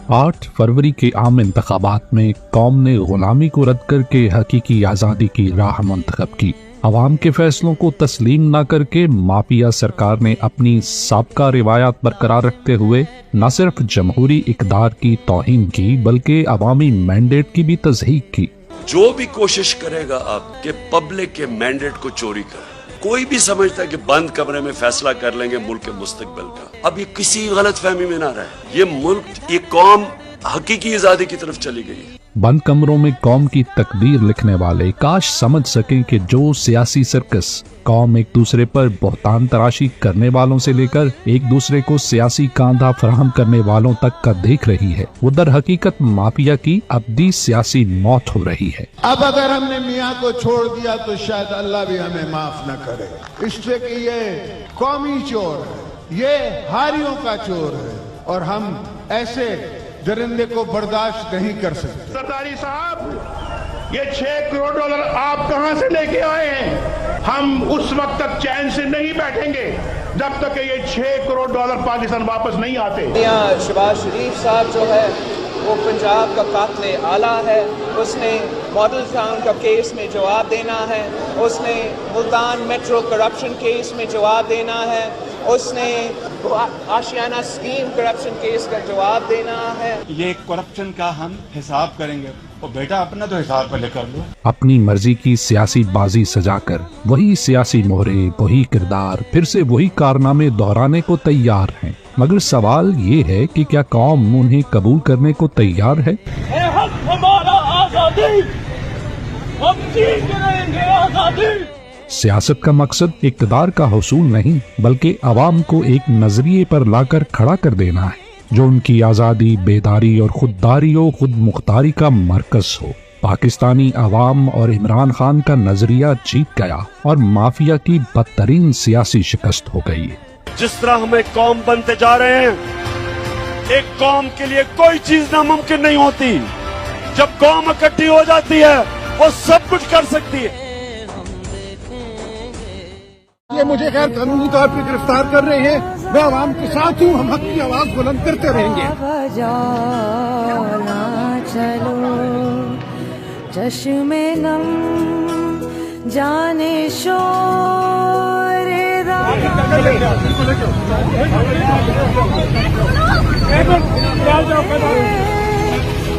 8 फरवरी के आम इंतखाबात में कौम ने गुलामी को रद्द करके हकीकी आज़ादी की राह मुंतखब की। अवाम के फैसलों को तस्लीम न करके माफिया सरकार ने अपनी साबका रिवायात बरकरार रखते हुए न सिर्फ जमहूरी इक़दार की तौहीन की बल्कि अवामी मैंडेट की भी तज़हीक की। जो भी कोशिश करेगा आपके पब्लिक के मैंडेट को चोरी करे, कोई भी समझता है कि बंद कमरे में फैसला कर लेंगे मुल्क के मुस्तकबिल का, अब ये किसी गलत फहमी में ना रहे। ये मुल्क, ये कौम हकीकी आजादी की तरफ चली गई है। बंद कमरों में कौम की तकदीर लिखने वाले काश समझ सकें कि जो सियासी सर्कस कौम एक दूसरे पर बहतान तराशी करने वालों से लेकर एक दूसरे को सियासी कांधा फराहम करने वालों तक का देख रही है, वो दर हकीकत माफिया की अब्दी सियासी मौत हो रही है। अब अगर हमने मियाँ को छोड़ दिया तो शायद अल्लाह भी हमें माफ न करे, इसलिए कि ये कौमी चोर है, ये हारियों का चोर है और हम ऐसे दरिंदे को बर्दाश्त नहीं कर सकते। सरदारी साहब, ये $6 करोड़ आप कहां से लेके आए हैं? हम उस वक्त तक चैन से नहीं बैठेंगे जब तक ये $6 करोड़ पाकिस्तान वापस नहीं आते। शहबाज शरीफ साहब जो है वो पंजाब का कातिल आला है, उसने मॉडल टाउन का केस में जवाब देना है, उसने मुल्तान मेट्रो करप्शन केस में जवाब देना है, उसने आशियाना स्कीम करप्शन केस का जवाब देना है। ये करप्शन का हम हिसाब करेंगे और बेटा अपना तो हिसाब पहले कर लो। अपनी मर्जी की सियासी बाजी सजाकर वही सियासी मोहरे, वही किरदार, फिर से वही कारनामे दोहराने को तैयार हैं। मगर सवाल ये है कि क्या कौम उन्हें कबूल करने को तैयार है? हमारा आजादी, हम जीत रहेंगे आजादी। सियासत का मकसद इक़्तिदार का हुसूल नहीं बल्कि अवाम को एक नजरिए पर लाकर खड़ा कर देना है जो उनकी आज़ादी, बेदारी और खुददारी और खुद मुख्तारी का मरकज हो। पाकिस्तानी अवाम और इमरान खान का नजरिया जीत गया और माफिया की बदतरीन सियासी शिकस्त हो गई। जिस तरह हम एक कौम बनते जा रहे हैं, एक कौम के लिए कोई चीज नामुमकिन नहीं होती। जब कौम इकट्ठी हो जाती है वो सब कुछ कर सकती है। ये मुझे गैर कानूनी तौर पर गिरफ्तार कर रहे हैं, मैं आवाम के साथ हूँ, हम हक की आवाज बुलंद करते रहेंगे। चलो चश्मे नम जाने शोर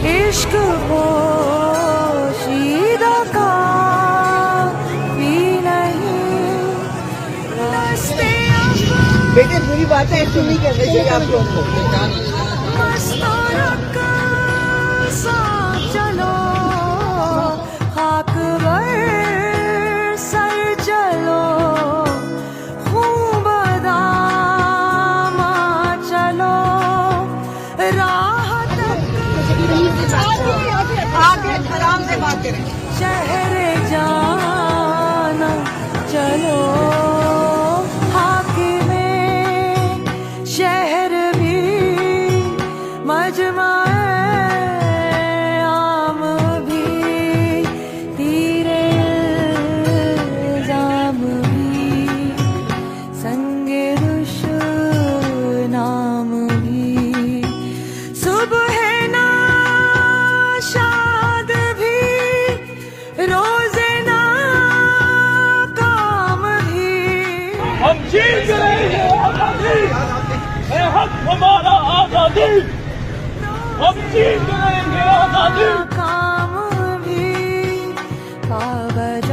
इश्क पोशीदा का बेटे बुरी बात है, ऐसे नहीं करना चाहिए आप लोगों को। चलो खाक बर सर चलो, खूब दामा चलो, राह आगे आराम से बात करें। शहर जाना चलो, शहर भी मजमा आम भी, तीरे इल्जाम भी, संगे दुश्मनाम भी, सुबह नाशाद भी, रोज़े नाकाम भी। हम जीत रहे हैं आजादी, हक हमारा आजादी, हम जीत रहेंगे आजादी। काम भी पाबद